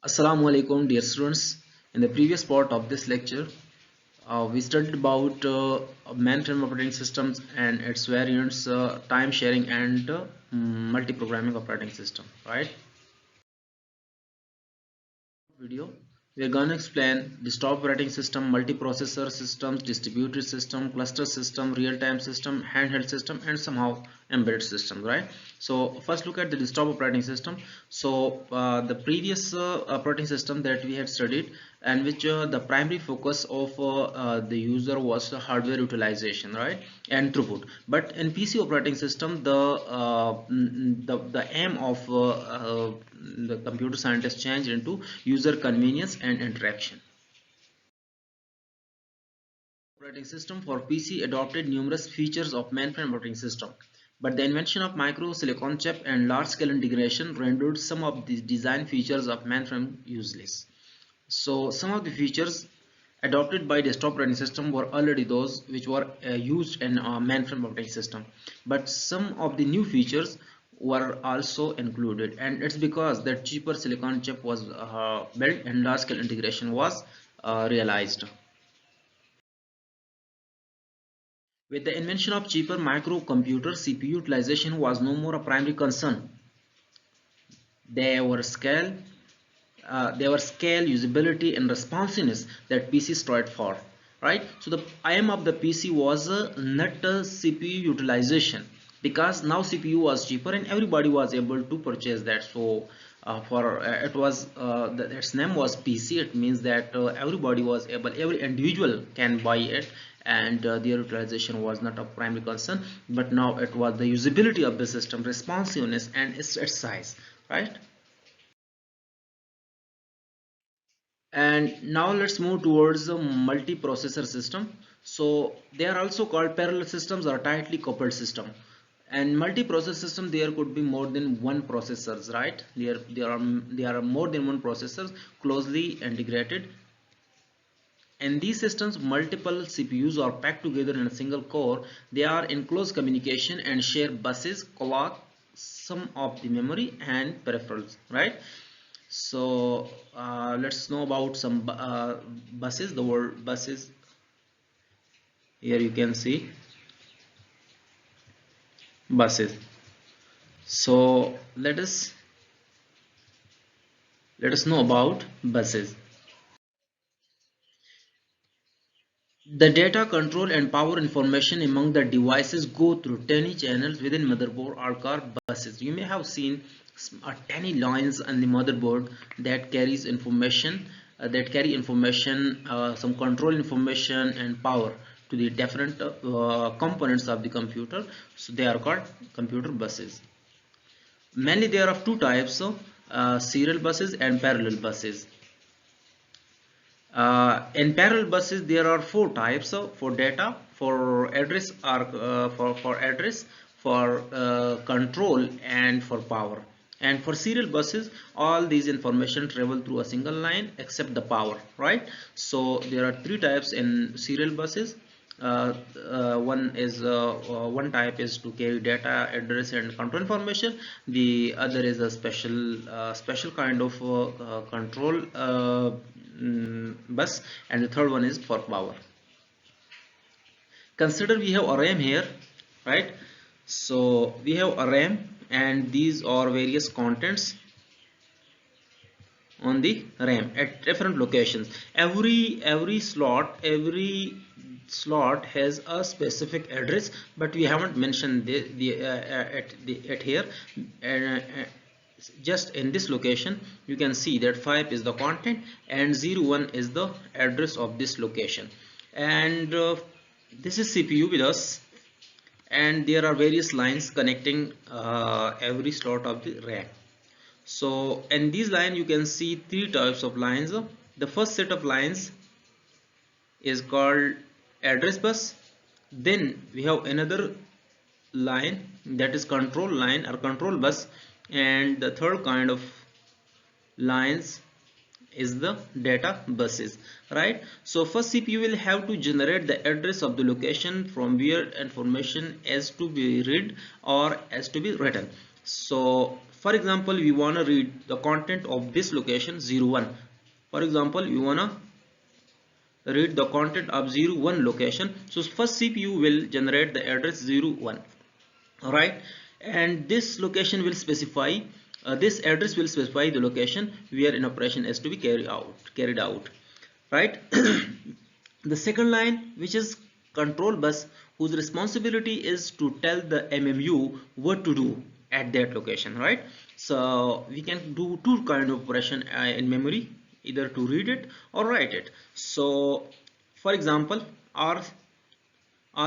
Assalamu alaikum dear students. In the previous part of this lecture, we studied about mainframe operating systems and its variants, time sharing and multi-programming operating system, right? Video we are going to explain desktop operating system, multiprocessor systems, distributed system, cluster system, real-time system, handheld system, and somehow embedded system, right? So first look at the desktop operating system. So the previous operating system that we had studied, and which the primary focus of the user was the hardware utilization, right, and throughput. But in PC operating system, the aim of the computer scientists changed into user convenience and interaction. Operating system for PC adopted numerous features of mainframe operating system, but the invention of micro silicon chip and large-scale integration rendered some of the design features of mainframe useless. So some of the features adopted by desktop operating system were already those which were used in mainframe operating system, but some of the new features were also included, and it's because that cheaper silicon chip was built and large scale integration was realized. With the invention of cheaper microcomputers, CPU utilization was no more a primary concern. They were scale, usability, and responsiveness that PC strived for. Right? So the aim of the PC was not CPU utilization, because now CPU was cheaper and everybody was able to purchase that. So for it was its name was PC. It means that everybody was able, every individual can buy it, and their utilization was not a primary concern. But now it was the usability of the system, responsiveness, and its size. Right? And now let's move towards the multiprocessor system. So they are also called parallel systems or tightly coupled system. And multiprocessor system, there could be more than one processors, right? There are more than one processors closely integrated. And these systems, multiple CPUs are packed together in a single core. They are in close communication and share buses, clock, some of the memory and peripherals, right? So let's know about some buses. The word buses, here you can see buses. So let us know about buses. The data control and power information among the devices go through tiny channels within motherboard or called buses. You may have seen tiny lines on the motherboard that carries information, some control information and power to the different components of the computer. So they are called computer buses. Mainly there are two types of serial buses and parallel buses. In parallel buses, there are four types for data, for address, or for address, for control, and for power. And for serial buses, all these information travel through a single line except the power, right? So there are three types in serial buses. One type is to carry data, address, and control information. The other is a special kind of control bus, and the third one is for power. Consider we have a RAM here, right? So we have a RAM, and these are various contents on the RAM at different locations. Every slot has a specific address, but we haven't mentioned at here. uh, just in this location you can see that 5 is the content and 01 is the address of this location. And this is CPU with us, and there are various lines connecting every slot of the RAM. So in these lines you can see three types of lines. The first set of lines is called address bus. Then we have another line, that is control line or control bus, and the third kind of lines is the data buses, right? So first CPU will have to generate the address of the location from where information is to be read or as to be written. So for example, we want to read the content of this location 01. For example, we want to read the content of 01 location. So first CPU will generate the address 01. Alright, and this location will specify this address will specify the location where an operation is to be carried out, right? The second line, which is control bus, whose responsibility is to tell the MMU what to do at that location, right? So we can do two kind of operation in memory, either to read it or write it. So for example, R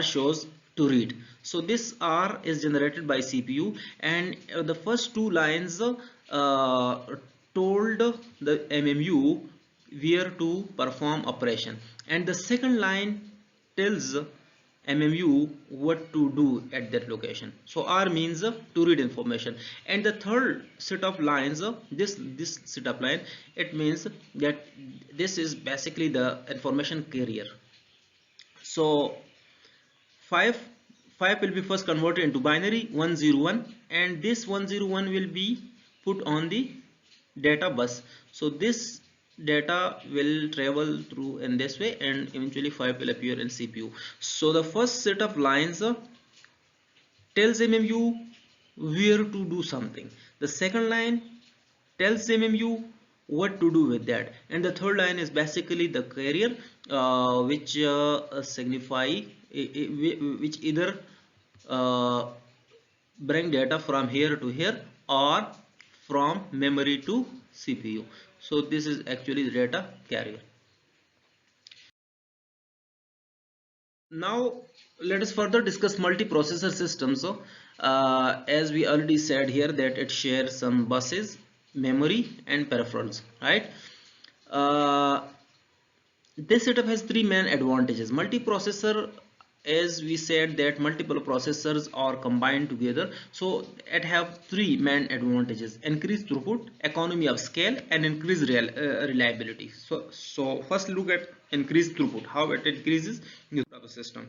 shows to read. So this R is generated by CPU, and the first two lines told the MMU where to perform operation, and the second line tells MMU what to do at that location. So R means to read information, and the third set of lines, this set of line, it means that this is basically the information carrier. So 5 5 will be first converted into binary 101, and this 101 will be put on the data bus. So this data will travel through in this way, and eventually 5 will appear in CPU. So the first set of lines tells MMU where to do something. The second line tells MMU what to do with that, and the third line is basically the carrier, which signify which either uh, bring data from here to here or from memory to CPU. So this is actually the data carrier. Now let us further discuss multiprocessor systems. So as we already said here, that it shares some buses, memory and peripherals, right? uh, this setup has three main advantages. Multiprocessor, as we said, that multiple processors are combined together, so it have three main advantages: increased throughput, economy of scale, and increased reliability. So first look at increased throughput, how it increases the system.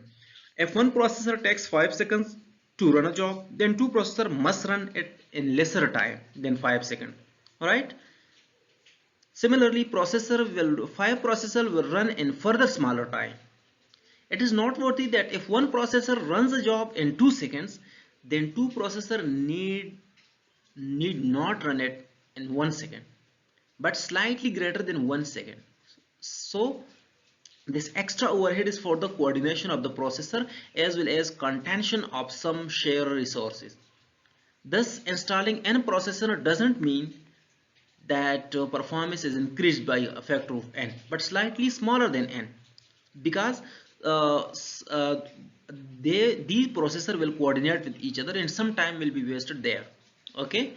If one processor takes 5 seconds to run a job, then two processors must run it in lesser time than 5 seconds. All right. Similarly, 5 processor will run in further smaller time. It is noteworthy that if one processor runs a job in 2 seconds, then two processor need not run it in 1 second, but slightly greater than 1 second. So this extra overhead is for the coordination of the processor as well as contention of some shared resources. Thus, installing n processor doesn't mean that performance is increased by a factor of n, but slightly smaller than n, because uh, uh, these processor will coordinate with each other and some time will be wasted there. Okay,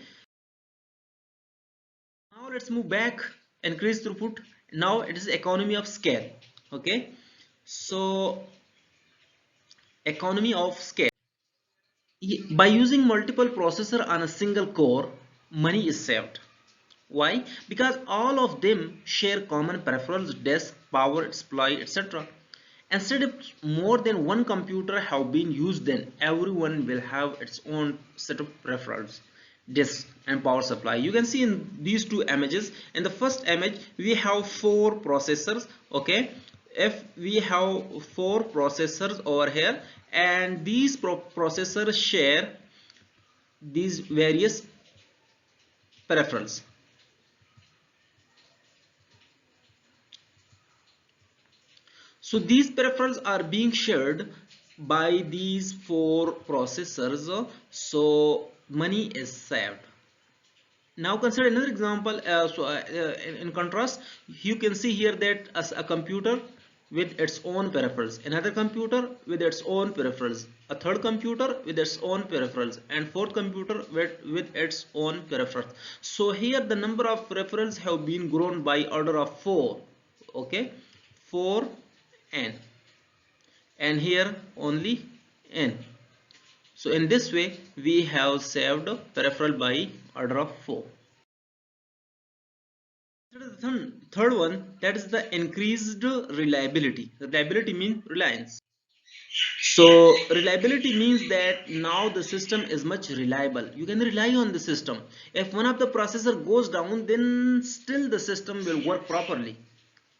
now let's move back. Increase throughput, now it is economy of scale. Okay, so economy of scale, by using multiple processor on a single core, money is saved. Why? Because all of them share common peripherals, desk, power supply, etc. Instead of more than one computer have been used, then everyone will have its own set of peripherals, disk and power supply. You can see in these two images. In the first image, we have four processors. Okay, if we have four processors over here, and these processors share these various peripherals. So these peripherals are being shared by these four processors, so money is saved. Now consider another example. In contrast, you can see here that as a computer with its own peripherals, another computer with its own peripherals, a third computer with its own peripherals, and fourth computer with its own peripherals. So here the number of peripherals have been grown by order of 4. Okay, 4 n, and here only n. So in this way we have saved peripheral by order of 4. The third one, that is the increased reliability. Reliability means reliance. So reliability means that now the system is much reliable. You can rely on the system. If one of the processor goes down, then still the system will work properly,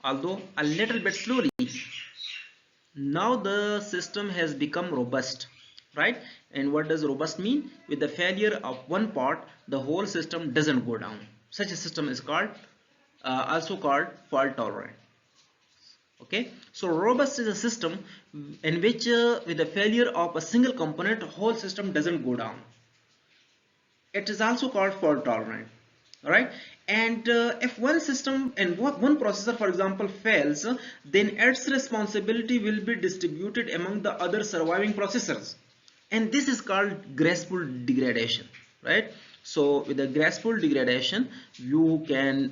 although a little bit slowly. Now the system has become robust, right? And what does robust mean? With the failure of one part, the whole system doesn't go down. Such a system is called also called fault tolerant. Okay, so robust is a system in which with the failure of a single component, the whole system doesn't go down. It is also called fault tolerant. All right, and if one system and one processor, for example, fails, then its responsibility will be distributed among the other surviving processors, and this is called graceful degradation, right? So with the graceful degradation, you can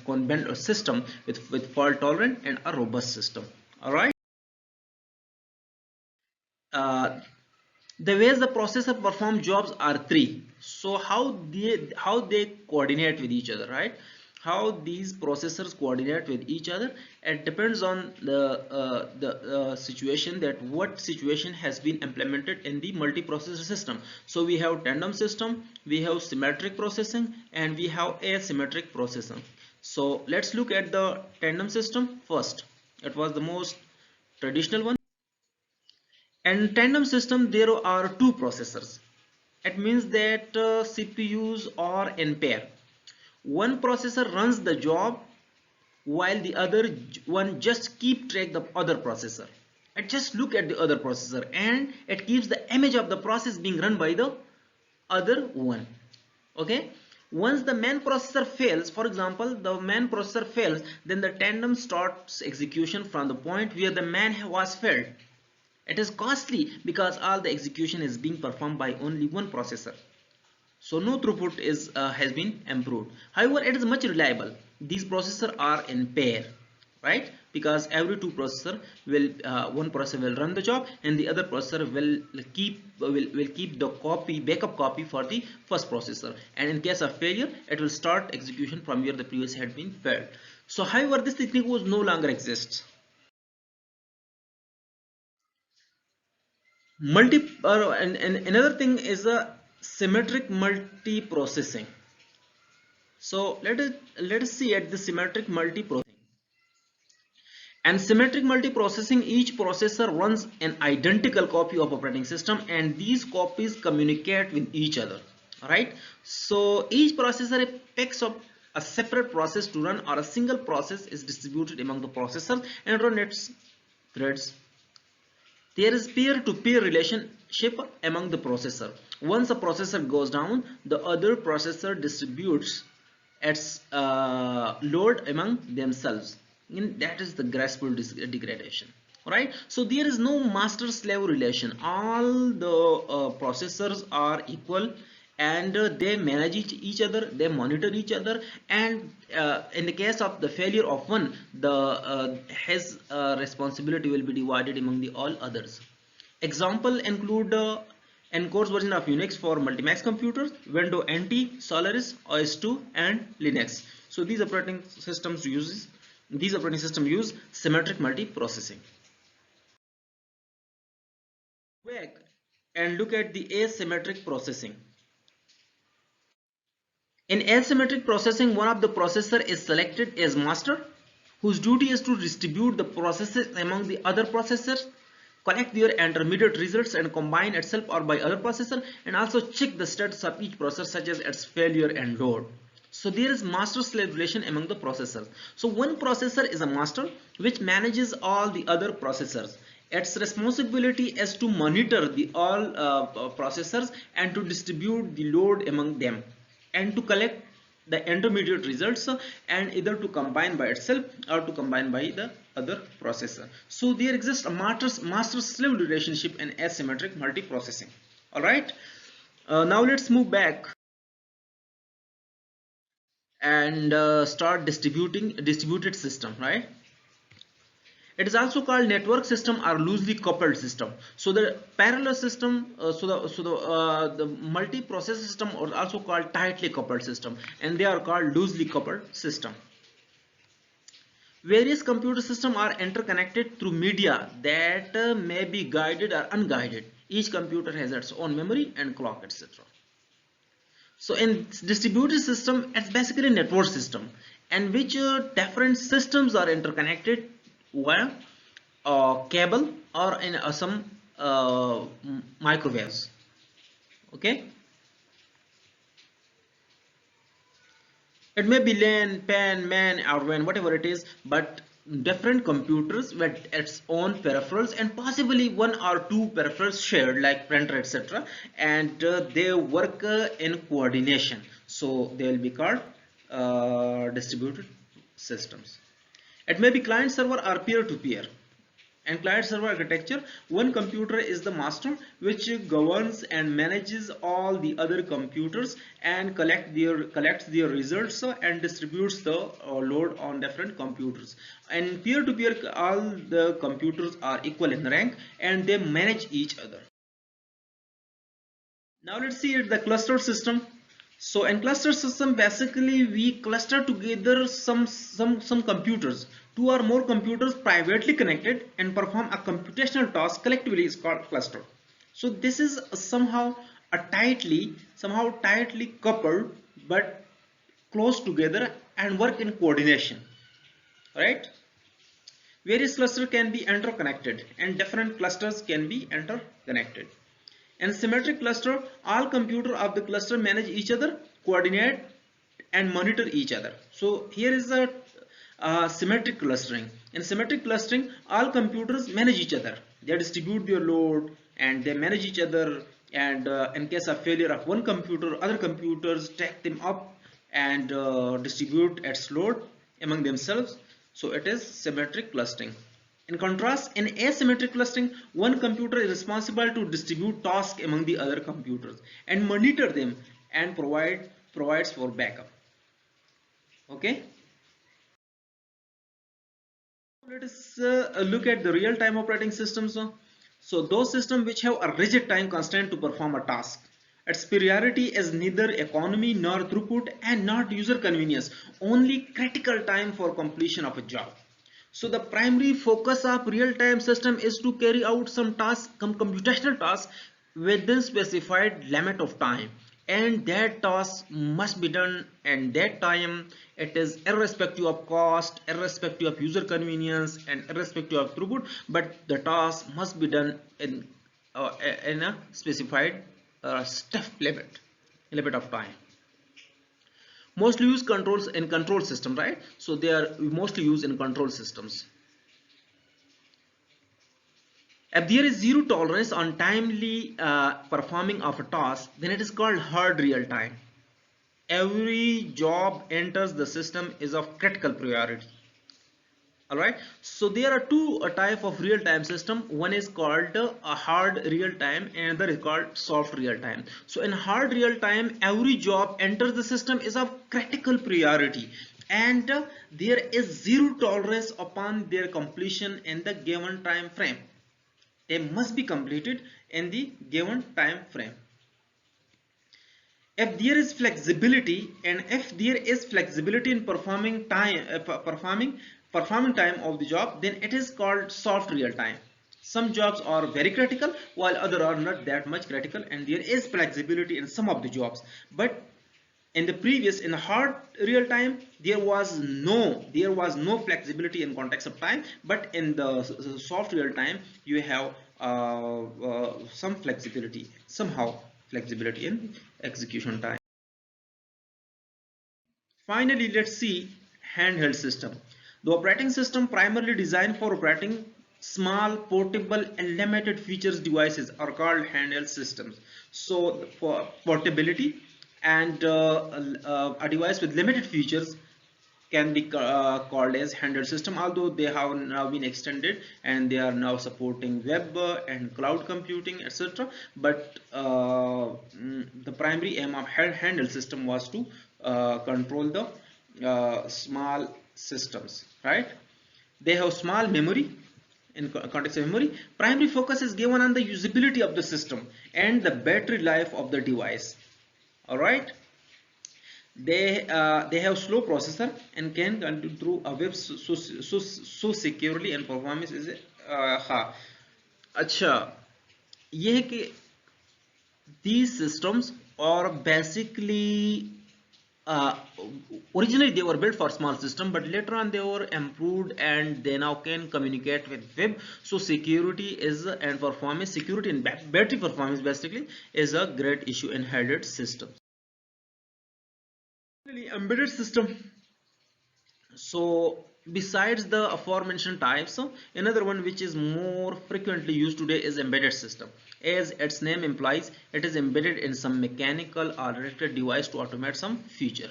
combine a system with fault tolerant and a robust system. All right. uh, the ways the processor perform jobs are three. So how they coordinate with each other, right? How these processors coordinate with each other, it depends on the situation, that what situation has been implemented in the multiprocessor system. So we have tandem system, we have symmetric processing, and we have asymmetric processing. So let's look at the tandem system first. It was the most traditional one. And tandem system, there are two processors. It means that CPUs are in pair. One processor runs the job while the other one just keep track the other processor. It just look at the other processor and it keeps the image of the process being run by the other one. Okay. Once the main processor fails, for example, the main processor fails, then the tandem starts execution from the point where the main was failed. It is costly because all the execution is being performed by only one processor. So no throughput has been improved. However, it is much reliable. These processors are in pair, right? Because every two processor will one processor will run the job and the other processor will keep the backup copy for the first processor. And in case of failure, it will start execution from where the previous had been failed. So however, this technique was no longer exists. And another thing is a symmetric multiprocessing. So let us see at the symmetric multiprocessing. And symmetric multiprocessing, each processor runs an identical copy of operating system and these copies communicate with each other. Alright, so each processor picks up a separate process to run, or a single process is distributed among the processors and run its threads. There is peer-to-peer relationship among the processor. Once a processor goes down, the other processor distributes its load among themselves. And that is the graceful degradation. Right? So there is no master-slave relation. All the processors are equal, and they manage each other, they monitor each other, and in the case of the failure of one, his responsibility will be divided among the all others. Example include Encore's version of Unix for Multimax computers, Windows NT, Solaris, OS2, and Linux. So these operating systems use symmetric multiprocessing. Back and look at the asymmetric processing. In asymmetric processing, one of the processor is selected as master, whose duty is to distribute the processes among the other processors, collect their intermediate results and combine itself or by other processor, and also check the status of each processor such as its failure and load. So there is master-slave relation among the processors. So one processor is a master which manages all the other processors. Its responsibility is to monitor the all processors and to distribute the load among them, and to collect the intermediate results and either to combine by itself or to combine by the other processor. So there exists a master-slave relationship in asymmetric multiprocessing. All right. Now let's move back and start distributed system, right? It is also called network system or loosely coupled system. So the parallel system, the multiprocessor system are also called tightly coupled system, and they are called loosely coupled system. Various computer systems are interconnected through media that may be guided or unguided. Each computer has its own memory and clock, etc. So in distributed system, it's basically a network system in which different systems are interconnected via cable or in some microwaves. Okay, it may be LAN, PAN, MAN, or WAN, whatever it is, but different computers with its own peripherals and possibly one or two peripherals shared like printer, etc. And they work in coordination, so they will be called distributed systems. It may be client server or peer-to-peer. And client server architecture, one computer is the master which governs and manages all the other computers and collects their results and distributes the load on different computers. And peer to peer, all the computers are equal in rank and they manage each other. Now let's see the cluster system. So in cluster system, basically we cluster together some computers. Two or more computers privately connected and perform a computational task collectively is called cluster. So this is somehow tightly coupled but close together and work in coordination. Right? Various clusters can be interconnected and different clusters can be interconnected. In symmetric cluster, all computers of the cluster manage each other, coordinate and monitor each other. So here is a symmetric clustering. In symmetric clustering, all computers manage each other. They distribute their load and they manage each other, and in case of failure of one computer, other computers take them up and distribute its load among themselves. So it is symmetric clustering. In contrast, in asymmetric clustering, one computer is responsible to distribute tasks among the other computers and monitor them and provides for backup. Okay. Let us look at the real-time operating systems. So those systems which have a rigid time constraint to perform a task. Its priority is neither economy nor throughput and not user convenience, only critical time for completion of a job. So the primary focus of real-time system is to carry out some task, some computational task within specified limit of time, and that task must be done in that time. It is irrespective of cost, irrespective of user convenience, and irrespective of throughput, but the task must be done in a specified stiff limit of time. Mostly use controls in control system, right? So they are mostly used in control systems. If there is zero tolerance on timely performing of a task, then it is called hard real time. Every job enters the system is of critical priority. Alright, so there are two type of real-time system. One is called a hard real-time and another is called soft real-time. So in hard real-time, every job enters the system is of critical priority and there is zero tolerance upon their completion in the given time frame. They must be completed in the given time frame. If there is flexibility in performing time of the job, then it is called soft real time. Some jobs are very critical while other are not that much critical, and there is flexibility in some of the jobs. But in the hard real time, there was no flexibility in context of time, but in the soft real time you have some flexibility, in execution time. Finally, let's see handheld system. The operating system primarily designed for operating small, portable and limited features devices are called handheld systems. So for portability and a device with limited features can be called as handheld system, although they have now been extended and they are now supporting web and cloud computing, etc. But the primary aim of handheld system was to control the small systems, right? They have small memory. In context of memory, primary focus is given on the usability of the system and the battery life of the device. All right. they have slow processor and can continue through a web so securely and performance is हाँ अच्छा ये है कि these systems are basically uh, originally they were built for small system, but later on they were improved and they now can communicate with web. So security is and performance, security and battery performance basically is a great issue in handheld systems. Finally, embedded system. So besides the aforementioned types, another one which is more frequently used today is embedded system. As its name implies, it is embedded in some mechanical or electric device to automate some feature.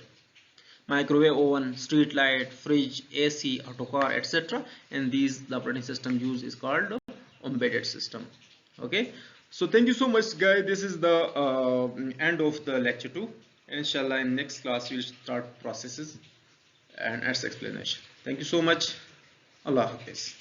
Microwave oven, street light, fridge, AC, auto car, etc. And these the operating system used is called embedded system. Okay. So thank you so much, guys. This is the end of the lecture 2. Inshallah, in next class we'll start processes and its explanation. Thank you so much. Allah Hafiz.